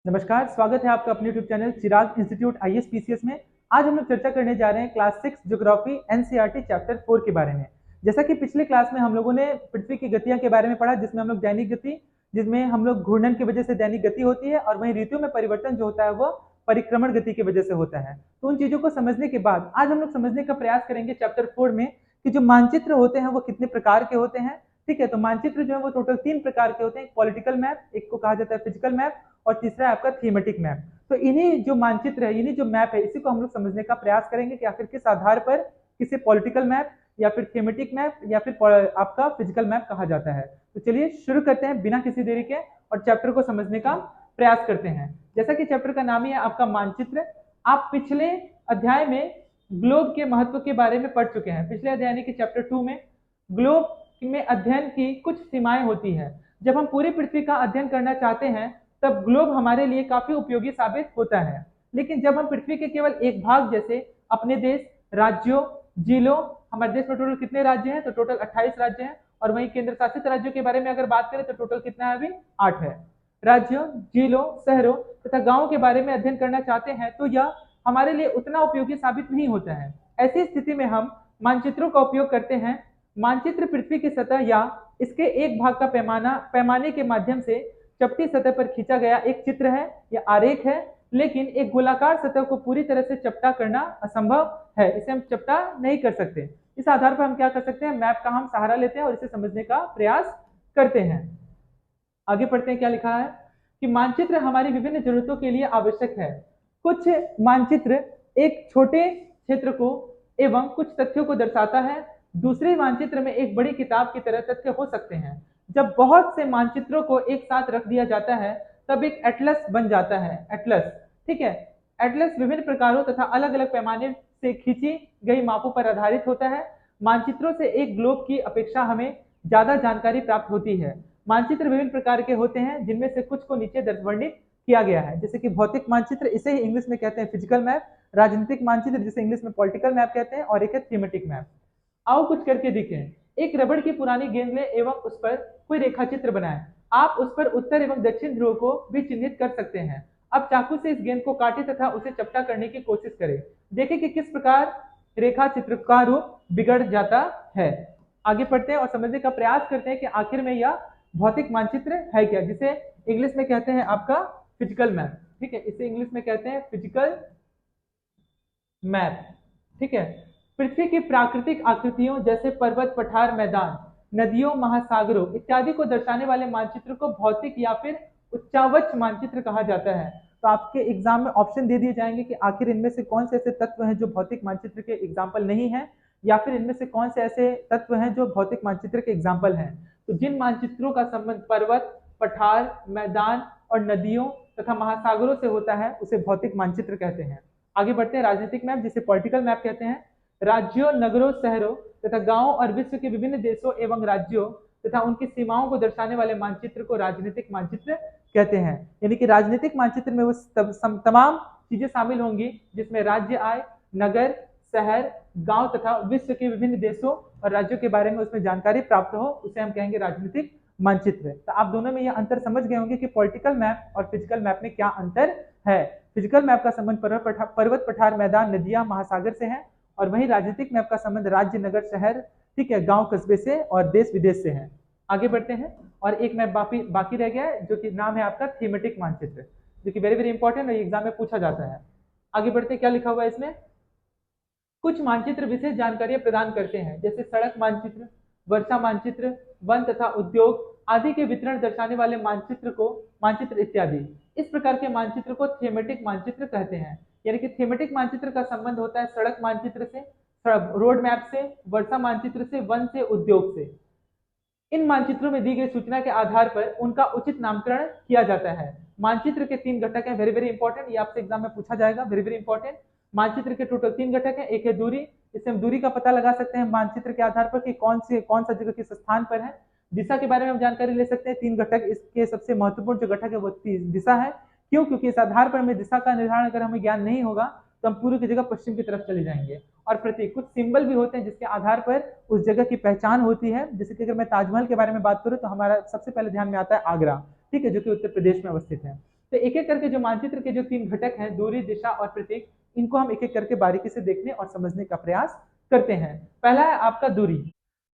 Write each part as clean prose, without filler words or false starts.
नमस्कार, स्वागत है आपका अपने यूट्यूब चैनल चिराग इंस्टीट्यूट आईएएस पीसीएस में। आज हम लोग चर्चा करने जा रहे हैं क्लास 6 ज्योग्राफी एनसीईआरटी चैप्टर 4 के बारे में। जैसा कि पिछले क्लास में हम लोगों ने पृथ्वी की गतियां के बारे में पढ़ा, जिसमें हम लोग दैनिक गति, जिसमें हम लोग घूर्णन की वजह से दैनिक गति होती है, और वहीं ऋतुओं में परिवर्तन जो होता है वो परिक्रमण गति की वजह से होता है। तो उन चीजों को समझने के बाद आज हम लोग समझने का प्रयास करेंगे चैप्टर 4 में कि जो मानचित्र होते हैं वो कितने प्रकार के होते हैं। ठीक है, तो मानचित्र जो है वो टोटल 3 प्रकार के होते हैं। एक पॉलिटिकल मैप, एक को कहा जाता है फिजिकल मैप, और तीसरा है आपका थीमेटिक मैप। तो इन्हीं जो मानचित्र है, इन्हीं जो मैप है, इसी को हम लोग समझने का प्रयास करेंगे कि आखिर किस आधार पर किसे पॉलिटिकल मैप या फिर थीमेटिक मैप या फिर आपका फिजिकल मैप कहा जाता है। तो चलिए शुरू करते हैं बिना किसी देरी के और चैप्टर को समझने का प्रयास करते हैं। जैसा कि चैप्टर का नाम ही है आपका मानचित्र। आप पिछले अध्याय में ग्लोब के महत्व के बारे में पढ़ चुके हैं। पिछले अध्याय के चैप्टर 2 में ग्लोब में अध्ययन की कुछ सीमाएं होती है। जब हम पूरी पृथ्वी का अध्ययन करना चाहते हैं तब ग्लोब हमारे लिए काफी उपयोगी साबित होता है। लेकिन जब हम पृथ्वी के केवल एक भाग जैसे अपने देश, राज्यों, जिलों, हमारे देश में टोटल कितने राज्य हैं? तो टोटल 28 राज्य हैं। और वहीं केंद्र शासित राज्यों के बारे में अगर बात करें तो टोटल कितना है? अभी 8 है। राज्यों, जिलों, शहरों तथा गांवों के बारे में अध्ययन करना चाहते हैं तो यह हमारे लिए उतना उपयोगी साबित नहीं होता है। ऐसी स्थिति में हम मानचित्रों का उपयोग करते हैं। मानचित्र पृथ्वी की सतह या इसके एक भाग का पैमाने के माध्यम से चपटी सतह पर खींचा गया एक चित्र है या आरेख है। लेकिन एक गोलाकार सतह को पूरी तरह से चपटा करना असंभव है, इसे हम चपटा नहीं कर सकते। इस आधार पर हम क्या कर सकते हैं? मैप का हम सहारा लेते हैं और इसे समझने का प्रयास करते हैं। आगे पढ़ते हैं क्या लिखा है कि मानचित्र हमारी विभिन्न जरूरतों के लिए आवश्यक है। कुछ मानचित्र एक छोटे क्षेत्र को एवं कुछ तथ्यों को दर्शाता है। दूसरे मानचित्र में एक बड़ी किताब की तरह तथ्य हो सकते हैं। जब बहुत से मानचित्रों को एक साथ रख दिया जाता है तब एक एटलस बन जाता है। एटलस, ठीक है। एटलस विभिन्न प्रकारों तथा अलग अलग पैमाने से खींची गई मापों पर आधारित होता है। मानचित्रों से एक ग्लोब की अपेक्षा हमें ज्यादा जानकारी प्राप्त होती है। मानचित्र विभिन्न प्रकार के होते हैं जिनमें से कुछ को नीचे वर्णित किया गया है। जैसे कि भौतिक मानचित्र, इसे ही इंग्लिश में कहते हैं फिजिकल मैप। राजनीतिक मानचित्र, जिसे इंग्लिश में पॉलिटिकल मैप कहते हैं, और एक है थीमेटिक मैप। आओ कुछ करके दिखें। एक रबड़ की पुरानी गेंद लें एवं उस पर कोई रेखाचित्र बनाएं। आप उस पर उत्तर एवं दक्षिण ध्रुव को भी चिन्हित कर सकते हैं। अब चाकू से इस गेंद को काटें तथा उसे चपटा करने की कोशिश करें। देखें कि किस प्रकार रेखा चित्र का रूप बिगड़ जाता है। आगे पढ़ते हैं और समझने का प्रयास करते हैं कि आखिर में यह भौतिक मानचित्र है क्या, जिसे इंग्लिश में कहते हैं आपका फिजिकल मैप। ठीक है, इसे इंग्लिश में कहते हैं फिजिकल मैप। ठीक है, पृथ्वी की प्राकृतिक आकृतियों जैसे पर्वत, पठार, मैदान, नदियों, महासागरों इत्यादि को दर्शाने वाले मानचित्र को भौतिक या फिर उच्चावच मानचित्र कहा जाता है। तो आपके एग्जाम में ऑप्शन दे दिए जाएंगे कि आखिर इनमें से कौन से ऐसे तत्व हैं जो भौतिक मानचित्र के एग्जाम्पल नहीं है, या फिर इनमें से कौन से ऐसे तत्व हैं जो भौतिक मानचित्र के एग्जाम्पल हैं। तो जिन मानचित्रों का संबंध पर्वत, पठार, मैदान और नदियों तथा महासागरों से होता है उसे भौतिक मानचित्र कहते हैं। आगे बढ़ते हैं। राजनीतिक मैप, जिसे पॉलिटिकल मैप कहते हैं, राज्यों, नगरों, शहरों तथा गांवों और विश्व के विभिन्न देशों एवं राज्यों तथा उनकी सीमाओं को दर्शाने वाले मानचित्र को राजनीतिक मानचित्र कहते हैं। यानी कि राजनीतिक मानचित्र में वो तमाम चीजें शामिल होंगी जिसमें राज्य आए, नगर, शहर, गांव तथा विश्व के विभिन्न देशों और राज्यों के बारे में उसमें जानकारी प्राप्त हो, उसे हम कहेंगे राजनीतिक मानचित्र। तो आप दोनों में यह अंतर समझ गए होंगे कि पॉलिटिकल मैप और फिजिकल मैप में क्या अंतर है। फिजिकल मैप का संबंध पर्वत, पठार, मैदान, नदियां, महासागर से है, और वहीं राजनीतिक मैप का संबंध राज्य, नगर, शहर, ठीक है, गांव, कस्बे से और देश विदेश से है। आगे बढ़ते हैं और एक मैप बाकी रह गया है जो कि नाम है आपका थीमेटिक मानचित्र, जो कि वेरी वेरी इंपॉर्टेंट है, एग्जाम में पूछा जाता है। आगे बढ़ते हैं, क्या लिखा हुआ है इसमें? कुछ मानचित्र विशेष जानकारियां प्रदान करते हैं, जैसे सड़क मानचित्र, वर्षा मानचित्र, वन तथा उद्योग आदि के वितरण दर्शाने वाले मानचित्र इत्यादि। इस प्रकार के मानचित्र को थीमेटिक मानचित्र कहते हैं। यानी कि थीमेटिक मानचित्र का संबंध होता है सड़क मानचित्र से, रोड मैप से, वर्षा मानचित्र से, वन से, उद्योग से। इन मानचित्रों में दी गई सूचना के आधार पर उनका उचित नामकरण किया जाता है। मानचित्र के 3 घटक हैं, वेरी वेरी इंपॉर्टेंट, ये आपसे एग्जाम में पूछा जाएगा, वेरी वेरी इंपॉर्टेंट। मानचित्र के टोटल 3 घटक हैं। एक है दूरी, इससे हम दूरी का पता लगा सकते हैं मानचित्र के आधार पर कि कौन सा जगह किस स्थान पर है। दिशा के बारे में हम जानकारी ले सकते हैं। 3 घटक, इसके सबसे महत्वपूर्ण जो घटक है वो दिशा है। क्यों? क्योंकि इस आधार पर हमें दिशा का निर्धारण अगर हमें ज्ञान नहीं होगा तो हम पूर्व की जगह पश्चिम की तरफ चले जाएंगे। और प्रतीक, कुछ सिंबल भी होते हैं जिसके आधार पर उस जगह की पहचान होती है। जैसे कि अगर मैं ताजमहल के बारे में बात करूं तो हमारा सबसे पहले ध्यान में आता है आगरा, ठीक है, जो कि उत्तर प्रदेश में अवस्थित है। तो एक एक करके जो मानचित्र के जो 3 घटक हैं, दूरी, दिशा और प्रतीक, इनको हम एक एक करके बारीकी से देखने और समझने का प्रयास करते हैं। पहला है आपका दूरी।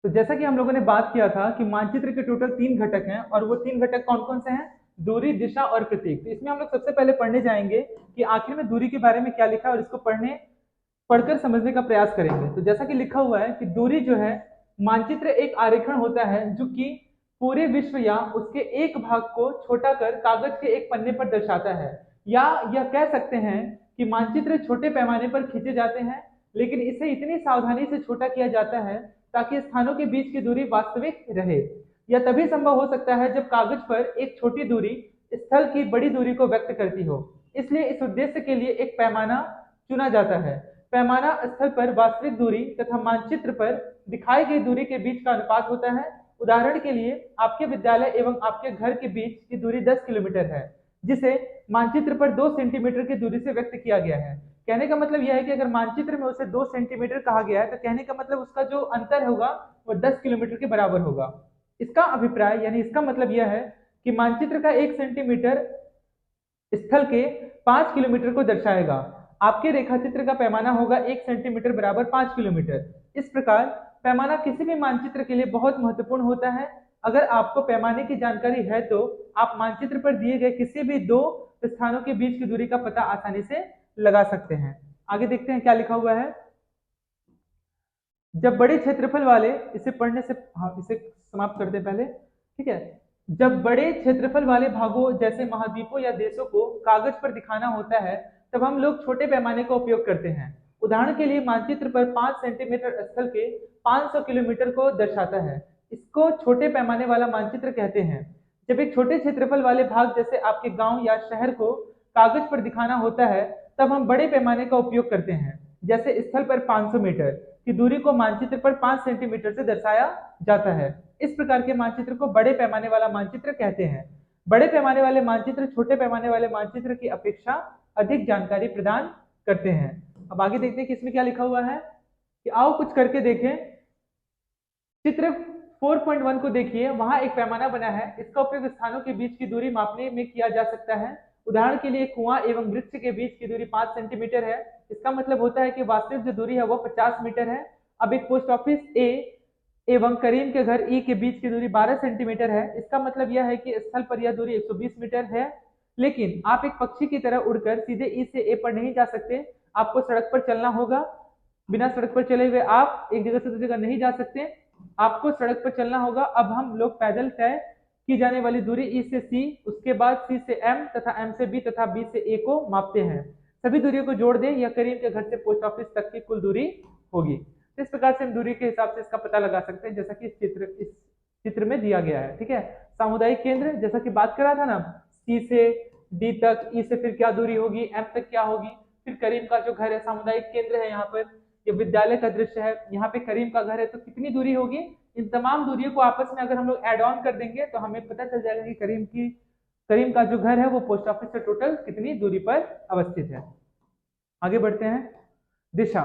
तो जैसा कि हम लोगों ने बात किया था कि मानचित्र के टोटल 3 घटक हैं, और वो 3 घटक कौन कौन से हैं? दूरी, दिशा और प्रतीक। तो इसमें हम लोग सबसे पहले पढ़ने जाएंगे कि आखिर में दूरी के बारे में क्या लिखा है, और इसको पढ़कर समझने का प्रयास करेंगे। तो जैसा कि लिखा हुआ है कि दूरी जो है, मानचित्र एक आरेखन होता है जो कि पूरे विश्व या उसके एक भाग को छोटा कर कागज के एक पन्ने पर दर्शाता है। या यह कह सकते हैं कि मानचित्र छोटे पैमाने पर खींचे जाते हैं, लेकिन इसे इतनी सावधानी से छोटा किया जाता है ताकि स्थानों के बीच की दूरी वास्तविक रहे। यह तभी संभव हो सकता है जब कागज पर एक छोटी दूरी स्थल की बड़ी दूरी को व्यक्त करती हो। इसलिए इस उद्देश्य के लिए एक पैमाना चुना जाता है। पैमाना स्थल पर वास्तविक दूरी तथा मानचित्र पर दिखाई गई दूरी के बीच का अनुपात होता है। उदाहरण के लिए आपके विद्यालय एवं आपके घर के बीच की दूरी 10 किलोमीटर है, जिसे मानचित्र पर 2 सेंटीमीटर की दूरी से व्यक्त किया गया है। कहने का मतलब यह है कि अगर मानचित्र में उसे 2 सेंटीमीटर कहा गया है, तो कहने का मतलब उसका जो अंतर होगा वो 10 किलोमीटर के बराबर होगा। इसका अभिप्राय यानी इसका मतलब यह है कि मानचित्र का 1 सेंटीमीटर स्थल के 5 किलोमीटर को दर्शाएगा। आपके रेखाचित्र का पैमाना होगा 1 सेंटीमीटर बराबर 5 किलोमीटर। इस प्रकार पैमाना किसी भी मानचित्र के लिए बहुत महत्वपूर्ण होता है। अगर आपको पैमाने की जानकारी है तो आप मानचित्र पर दिए गए किसी भी 2 स्थानों के बीच की दूरी का पता आसानी से लगा सकते हैं। आगे देखते हैं क्या लिखा हुआ है। जब बड़े क्षेत्रफल वाले, इसे पढ़ने से इसे समाप्त करते पहले, ठीक है। जब बड़े क्षेत्रफल वाले भागों जैसे महाद्वीपों या देशों को कागज पर दिखाना होता है, तब हम लोग छोटे पैमाने का उपयोग करते हैं। उदाहरण के लिए मानचित्र पर 5 सेंटीमीटर स्थल के 500 किलोमीटर को दर्शाता है। इसको छोटे पैमाने वाला मानचित्र कहते हैं। जब एक छोटे क्षेत्रफल वाले भाग जैसे आपके गांव या शहर को कागज पर दिखाना होता है, तब हम बड़े पैमाने का उपयोग करते हैं। जैसे स्थल पर 500 मीटर की दूरी को मानचित्र पर 5 सेंटीमीटर से दर्शाया जाता है। इस प्रकार के मानचित्र को बड़े पैमाने वाला मानचित्र कहते हैं। बड़े पैमाने वाले मानचित्र छोटे पैमाने वाले मानचित्र की अपेक्षा अधिक जानकारी प्रदान करते हैं। अब आगे देखते हैं कि इसमें क्या लिखा हुआ है, कि आओ कुछ करके देखें। चित्र 4.1 को देखिए, वहां एक पैमाना बना है। इसका उपयोग स्थानों के बीच की दूरी मापने में किया जा सकता है। उदाहरण के लिए कुआं एवं वृक्ष के बीच की दूरी 5 सेंटीमीटर है। इसका मतलब होता है कि वास्तविक जो दूरी है वो 50 मीटर है। अब एक पोस्ट ऑफिस ए एवं करीम के घर ई के बीच की दूरी 12 सेंटीमीटर है। इसका मतलब यह है कि स्थल पर यह दूरी 120 मीटर है। लेकिन आप एक पक्षी की तरह उड़कर सीधे ई से ए पर नहीं जा सकते, आपको सड़क पर चलना होगा। बिना सड़क पर चले हुए आप एक जगह से दूसरी जगह नहीं जा सकते, आपको सड़क पर चलना होगा। अब हम लोग पैदल तय की जाने वाली दूरी ई से सी, उसके बाद सी से एम तथा एम से बी तथा बी से ए को मापते हैं। सभी दूरियों को जोड़ दें, यह करीम के घर से पोस्ट ऑफिस तक की कुल दूरी होगी। इस प्रकार से हम दूरी के हिसाब से इसका पता लगा सकते हैं, जैसा कि इस चित्र में दिया गया है। ठीक है, सामुदायिक केंद्र जैसा कि बात कर रहा था ना, सी से डी तक, ई से फिर क्या दूरी होगी, एम तक क्या होगी, फिर करीम का जो घर है सामुदायिक केंद्र है, यहाँ पर ये विद्यालय का दृश्य है, यहाँ पे करीम का घर है, तो कितनी दूरी होगी। इन तमाम दूरियों को आपस में अगर हम लोग एड ऑन कर देंगे तो हमें पता चल जाएगा कि करीम का जो घर है वो पोस्ट ऑफिस से टोटल कितनी दूरी पर अवस्थित है। आगे बढ़ते हैं। दिशा।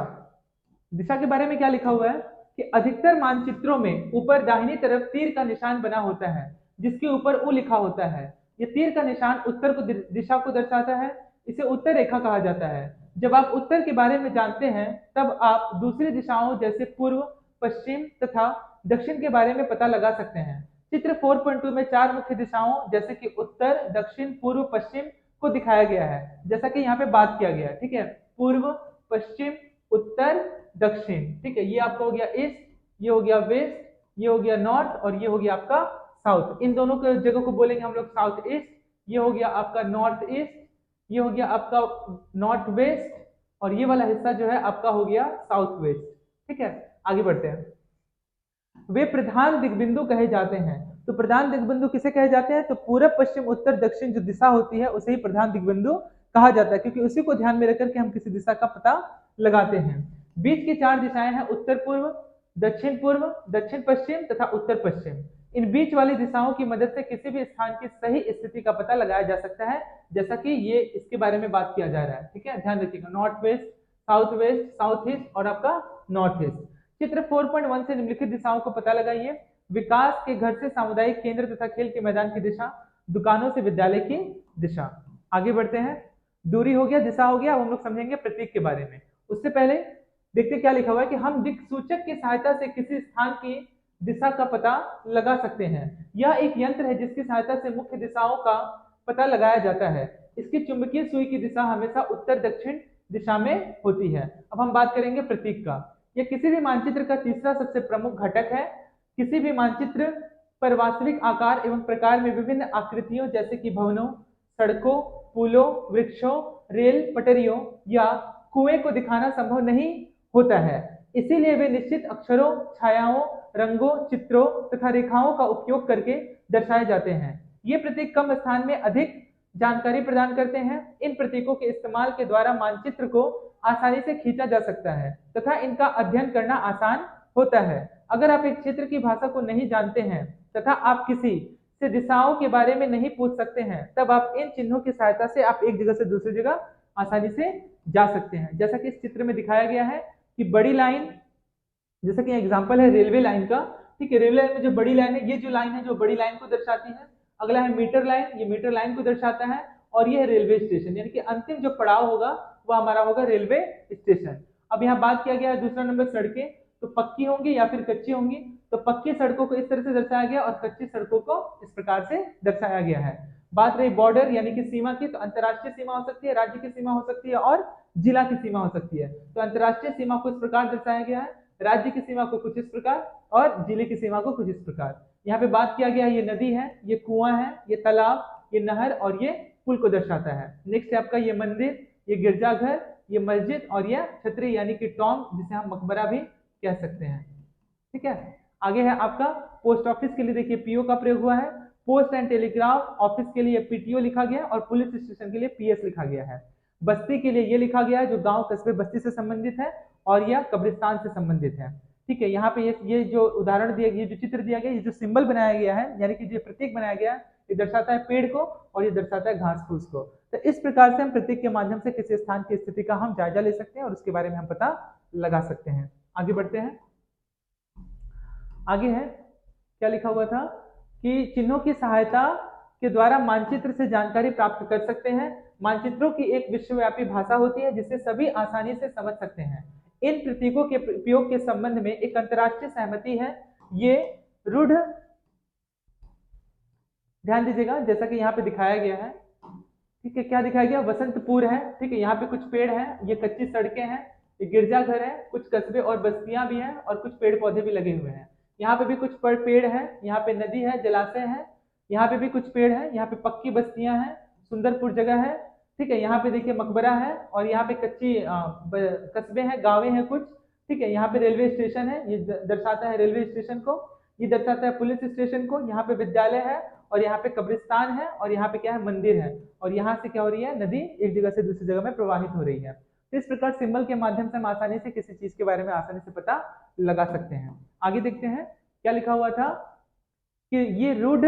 दिशा के बारे में क्या लिखा हुआ है कि अधिकतर मानचित्रों में ऊपर दाहिनी तरफ तीर का निशान बना होता है, जिसके ऊपर उ लिखा होता है। ये तीर का निशान उत्तर को दिशा को दर्शाता है। इसे उत्तर रेखा कहा जाता है। जब आप उत्तर के बारे में जानते हैं, तब आप दूसरी दिशाओं जैसे पूर्व, पश्चिम तथा दक्षिण के बारे में पता लगा सकते हैं। चित्र 4.2 में 4 मुख्य दिशाओं जैसे कि उत्तर, दक्षिण, पूर्व, पश्चिम को दिखाया गया है, जैसा कि यहाँ पे बात किया गया है। ठीक है, पूर्व, पश्चिम, उत्तर, दक्षिण। ठीक है, ये आपका हो गया ईस्ट, ये हो गया वेस्ट, ये हो गया नॉर्थ और ये हो गया आपका साउथ। इन दोनों के जगह को बोलेंगे हम लोग साउथ ईस्ट। ये हो गया आपका नॉर्थ ईस्ट, ये हो गया आपका नॉर्थ वेस्ट और ये वाला हिस्सा जो है आपका हो गया साउथ वेस्ट। ठीक है, आगे बढ़ते हैं। वे प्रधान दिग्बिंदु कहे जाते हैं। तो प्रधान दिग्बिंदु किसे कहे जाते हैं, तो पूर्व, पश्चिम, उत्तर, दक्षिण जो दिशा होती है उसे ही प्रधान दिग्बिंदु कहा जाता है, क्योंकि उसी को ध्यान में रखकर के हम किसी दिशा का पता लगाते हैं। बीच की 4 दिशाएं हैं उत्तर पूर्व, दक्षिण पश्चिम तथा उत्तर पश्चिम। इन बीच वाली दिशाओं की मदद से किसी भी स्थान की सही स्थिति का पता लगाया जा सकता है, जैसा कि ये इसके बारे में बात किया जा रहा है। ठीक है, ध्यान रखिएगा, नॉर्थ वेस्ट, साउथ ईस्ट और आपका नॉर्थ ईस्ट। चित्र 4.1 से निम्नलिखित दिशाओं को पता लगाइए। विकास के घर से सामुदायिक केंद्र तथा खेल के मैदान की दिशा, दुकानों से विद्यालय की दिशा। आगे बढ़ते हैं। दूरी हो गया, दिशा हो गया, अब हम लोग समझेंगे प्रतीक के बारे में। उससे पहले देखते क्या लिखा हुआ है कि हम दिक् सूचक की सहायता से किसी स्थान की दिशा का पता लगा सकते हैं। यह एक यंत्र है जिसकी सहायता से मुख्य दिशाओं का पता लगाया जाता है। इसकी चुंबकीय सुई की दिशा हमेशा उत्तर दक्षिण दिशा में होती है। अब हम बात करेंगे प्रतीक का। यह किसी भी मानचित्र का तीसरा सबसे प्रमुख घटक है। किसी भी मानचित्र पर वास्तविक आकार एवं प्रकार में विभिन्न आकृतियों जैसे कि भवनों, सड़कों, पुलों, वृक्षों, रेल पटरियों या कुएं को दिखाना संभव नहीं होता है। इसीलिए वे निश्चित अक्षरों, छायाओं, रंगों, चित्रों तथा रेखाओं का उपयोग करके दर्शाए जाते हैं। ये प्रतीक कम स्थान में अधिक जानकारी प्रदान करते हैं। इन प्रतीकों के इस्तेमाल के द्वारा मानचित्र को आसानी से खींचा जा सकता है तथा इनका अध्ययन करना आसान होता है। अगर आप एक क्षेत्र की भाषा को नहीं जानते हैं तथा आप किसी से दिशाओं के बारे में नहीं पूछ सकते हैं, तब आप इन चिन्हों की सहायता से आप एक जगह से दूसरी जगह आसानी से जा सकते हैं। जैसा कि इस चित्र में दिखाया गया है कि बड़ी लाइन, जैसा कि एग्जांपल है रेलवे लाइन का, ठीक है। रेलवे लाइन में जो बड़ी लाइन है, ये जो लाइन है जो बड़ी लाइन को दर्शाती है। अगला है मीटर लाइन, ये मीटर लाइन को दर्शाता है। और ये है रेलवे स्टेशन, यानी कि अंतिम जो पड़ाव होगा वो हमारा होगा रेलवे स्टेशन। अब यहाँ बात किया गया है दूसरा नंबर सड़कें, तो पक्की होंगी या फिर कच्ची होंगी। तो पक्की सड़कों को इस तरह से दर्शाया गया और कच्ची सड़कों को इस प्रकार से दर्शाया गया है। बात रही बॉर्डर यानी कि सीमा की, तो अंतरराष्ट्रीय सीमा हो सकती है, राज्य की सीमा हो सकती है और जिला की सीमा हो सकती है। तो अंतरराष्ट्रीय सीमा को इस प्रकार दर्शाया गया है, राज्य की सीमा को कुछ इस प्रकार और जिले की सीमा को कुछ इस प्रकार। यहाँ पे बात किया गया है ये नदी है, ये कुआं है, ये तालाब, ये नहर और ये पुल को दर्शाता है। नेक्स्ट है आपका ये मंदिर, ये गिरजाघर, ये मस्जिद और ये छतरी यानी कि टॉम, जिसे हम मकबरा भी कह सकते हैं। ठीक है। आगे है आपका पोस्ट ऑफिस के लिए, देखिए पीओ का प्रयोग हुआ है। पोस्ट एंड टेलीग्राफ ऑफिस के लिए पीटीओ लिखा गया और पुलिस स्टेशन के लिए पीएस लिखा गया है। बस्ती के लिए ये लिखा गया है जो गांव कस्बे बस्ती से संबंधित है और यह कब्रिस्तान से संबंधित है। ठीक है। यहाँ पे ये जो उदाहरण दिया गया, ये जो चित्र दिया गया, ये जो सिंबल बनाया गया है यानी कि जो प्रतीक बनाया गया है, ये दर्शाता है पेड़ को और ये दर्शाता है घास फूस को। तो इस प्रकार से हम प्रतीक के माध्यम से किसी स्थान की स्थिति का हम जायजा ले सकते हैं और उसके बारे में हम पता लगा सकते हैं। आगे बढ़ते हैं। आगे है क्या लिखा हुआ था कि चिन्हों की सहायता के द्वारा मानचित्र से जानकारी प्राप्त कर सकते हैं। मानचित्रों की एक विश्वव्यापी भाषा होती है जिसे सभी आसानी से समझ सकते हैं। इन प्रतीकों के उपयोग के संबंध में एक अंतर्राष्ट्रीय सहमति है। ये रूढ़, ध्यान दीजिएगा जैसा कि यहाँ पे दिखाया गया है। ठीक है। क्या दिखाया गया? वसंतपुर है, ठीक है, यहाँ पे कुछ पेड़ हैं, ये कच्ची सड़कें हैं, ये गिरजाघर है, कुछ कस्बे और बस्तियां भी हैं और कुछ पेड़ पौधे भी लगे हुए हैं। यहाँ पे भी कुछ पेड़ है, यहाँ पे नदी है, जलाशय है, यहाँ पे भी कुछ पेड़ है, यहाँ पे पक्की बस्तियां हैं, सुंदरपुर जगह है। ठीक है। यहाँ पे देखिए मकबरा है और यहाँ पे कच्ची कस्बे हैं, गाँवें हैं कुछ। ठीक है। यहाँ पे रेलवे स्टेशन है, ये दर्शाता है रेलवे स्टेशन को, ये दर्शाता है पुलिस स्टेशन को। यहाँ पे विद्यालय है और यहाँ पे कब्रिस्तान है और यहाँ पे क्या है? मंदिर है। और यहाँ से क्या हो रही है? नदी एक जगह से दूसरी जगह में प्रवाहित हो रही है। तो इस प्रकार सिंबल के माध्यम से हम आसानी से किसी चीज के बारे में आसानी से पता लगा सकते हैं। आगे देखते हैं क्या लिखा हुआ था कि ये रूढ़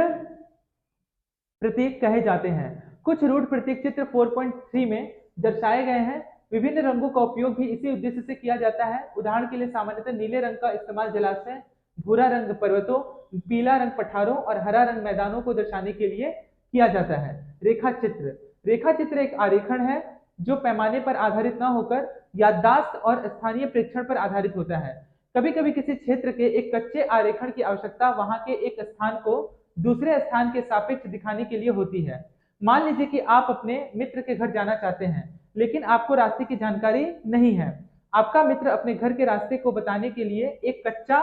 प्रतीक कहे जाते हैं। कुछ रूढ़ प्रतीक चित्र 4.3 में दर्शाए गए हैं। विभिन्न रंगों का उपयोग भी इसी उद्देश्य से किया जाता है। उदाहरण के लिए सामान्यतः नीले रंग का इस्तेमाल जलाशय, भूरा रंग पर्वतों, पीला रंग पठारों और हरा रंग मैदानों को दर्शाने के लिए किया जाता है। रेखा चित्र, रेखा चित्र एक आरेखण है जो पैमाने पर आधारित न होकर याददाश्त और स्थानीय प्रेक्षण पर आधारित होता है। कभी कभी किसी क्षेत्र के एक कच्चे आरेखण की आवश्यकता वहां के एक स्थान को दूसरे स्थान के सापेक्ष दिखाने के लिए होती है। मान लीजिए कि आप अपने मित्र के घर जाना चाहते हैं लेकिन आपको रास्ते की जानकारी नहीं है। आपका मित्र अपने घर के रास्ते को बताने के लिए एक कच्चा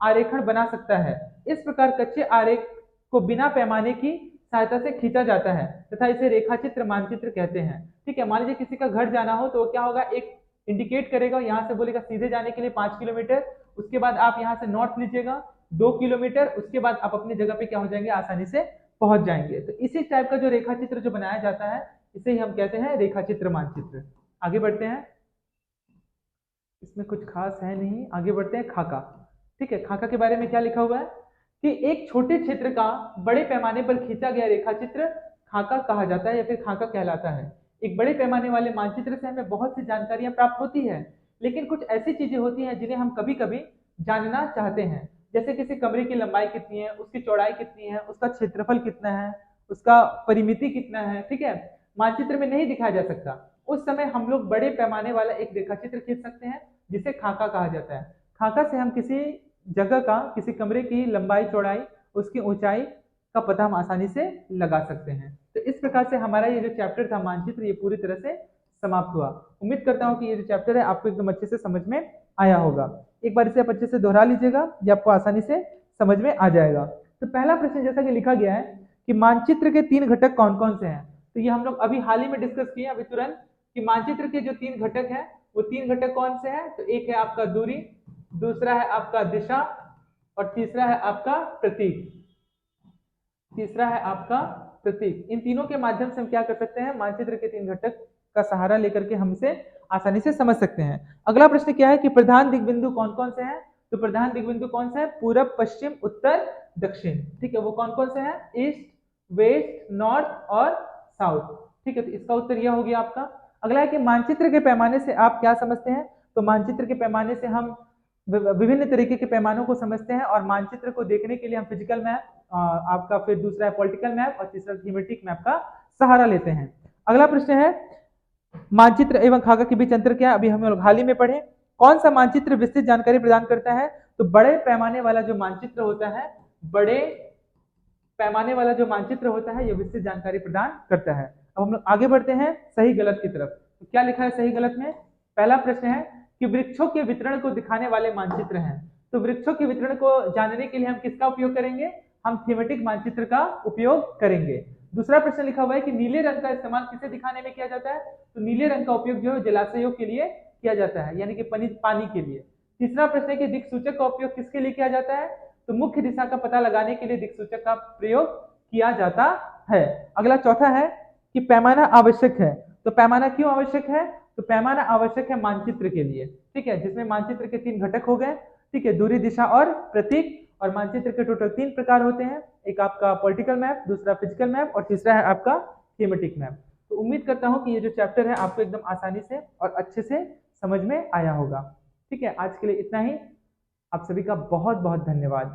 आरेखण बना सकता है। इस प्रकार कच्चे आरेख को बिना पैमाने की सहायता से खींचा जाता है तथा इसे रेखाचित्र मानचित्र कहते हैं। ठीक है। मान लीजिए किसी का घर जाना हो तो क्या होगा? एक इंडिकेट करेगा, यहाँ से बोलेगा सीधे जाने के लिए 5 किलोमीटर, उसके बाद आप यहाँ से नॉर्थ लीजिएगा 2 किलोमीटर, उसके बाद आप अपनी जगह पे क्या हो जाएंगे? आसानी से पहुंच जाएंगे। तो इसी टाइप का जो रेखाचित्र जो बनाया जाता है इसे ही हम कहते हैं रेखाचित्र मानचित्र। आगे बढ़ते हैं। इसमें कुछ खास है नहीं, आगे बढ़ते हैं। खाका, ठीक है। खाका के बारे में क्या लिखा हुआ है कि एक छोटे क्षेत्र का बड़े पैमाने पर खींचा गया रेखाचित्र खाका कहा जाता है या फिर खाका कहलाता है। एक बड़े पैमाने वाले मानचित्र से हमें बहुत सी जानकारियां प्राप्त होती है, लेकिन कुछ ऐसी चीजें होती हैं जिन्हें हम कभी कभी जानना चाहते हैं। जैसे किसी कमरे की लंबाई कितनी है, उसकी चौड़ाई कितनी है, उसका क्षेत्रफल कितना है, उसका परिमिति कितना है। ठीक है। मानचित्र में नहीं दिखाया जा सकता, उस समय हम लोग बड़े पैमाने वाला एक रेखाचित्र खींच सकते हैं जिसे खाका कहा जाता है। खाका से हम किसी जगह का, किसी कमरे की लंबाई चौड़ाई, उसकी ऊंचाई का पता हम आसानी से लगा सकते हैं। तो इस प्रकार से हमारा ये जो चैप्टर था मानचित्र, ये पूरी तरह से समाप्त हुआ। उम्मीद करता हूँ कि ये जो चैप्टर है आपको एकदम अच्छे से समझ में आया होगा। एक बार इसे आप अच्छे से दोहरा लीजिएगा, ये आपको आसानी से समझ में आ जाएगा। तो पहला प्रश्न जैसा कि लिखा गया है कि मानचित्र के 3 घटक कौन कौन से हैं। तो ये हम लोग अभी हाल ही में डिस्कस किए अभी तुरंत, कि मानचित्र के जो 3 घटक हैं वो 3 घटक कौन से हैं। तो एक है आपका दूरी, दूसरा है आपका दिशा, और तीसरा है आपका प्रतीक। तीसरा है आपका प्रतीक। इन तीनों के माध्यम से हम क्या कर सकते हैं, मानचित्र के 3 घटक का सहारा लेकर के हम इसे आसानी से समझ सकते हैं। अगला प्रश्न क्या है कि प्रधान दिग्बिंदु कौन कौन से हैं। तो प्रधान दिग्बिंदु कौन सा है, पूरब, पश्चिम, उत्तर, दक्षिण। ठीक है, वो कौन कौन से हैं, ईस्ट, वेस्ट, नॉर्थ और साउथ। ठीक है, तो इसका उत्तर यह हो गया आपका। अगला है कि मानचित्र के पैमाने से आप क्या समझते हैं। तो मानचित्र के पैमाने से हम विभिन्न तरीके के पैमानों को समझते हैं, और मानचित्र को देखने के लिए हम फिजिकल मैप आपका, फिर दूसरा है पॉलिटिकल मैप, और तीसरा थीमेटिक मैप का सहारा लेते हैं। अगला प्रश्न है मानचित्र एवं खाका के बीच अंतर क्या है। अभी हम लोग हाल ही में पढ़े, कौन सा मानचित्र विस्तृत जानकारी प्रदान करता है। तो बड़े पैमाने वाला जो मानचित्र होता है, बड़े पैमाने वाला जो मानचित्र होता है, यह विस्तृत जानकारी प्रदान करता है। अब हम लोग आगे बढ़ते हैं सही गलत की तरफ। तो क्या लिखा है सही गलत में। पहला प्रश्न है कि वृक्षों के वितरण को दिखाने वाले मानचित्र हैं। तो वृक्षों के वितरण को जानने के लिए हम किसका उपयोग करेंगे, हम थीमेटिक मानचित्र का उपयोग करेंगे। दूसरा प्रश्न लिखा हुआ है कि नीले रंग का इस्तेमाल किसे दिखाने में किया जाता है। तो नीले रंग का उपयोग जो है जलाशयों के लिए किया जाता है, यानी कि पानी के लिए। तीसरा प्रश्न है कि दिक्सूचक का उपयोग किसके लिए किया जाता है। तो मुख्य दिशा का पता लगाने के लिए दिक्सूचक का प्रयोग किया जाता है। अगला चौथा है कि पैमाना आवश्यक है। तो पैमाना क्यों आवश्यक है। तो पैमाना आवश्यक है मानचित्र के लिए। ठीक है, जिसमें मानचित्र के 3 घटक हो गए। ठीक है, दूरी, दिशा और प्रतीक। और मानचित्र के टोटल 3 प्रकार होते हैं, एक आपका पॉलिटिकल मैप, दूसरा फिजिकल मैप, और तीसरा है आपका थीमेटिक मैप। तो उम्मीद करता हूं कि ये जो चैप्टर है आपको एकदम आसानी से और अच्छे से समझ में आया होगा। ठीक है, आज के लिए इतना ही। आप सभी का बहुत बहुत धन्यवाद।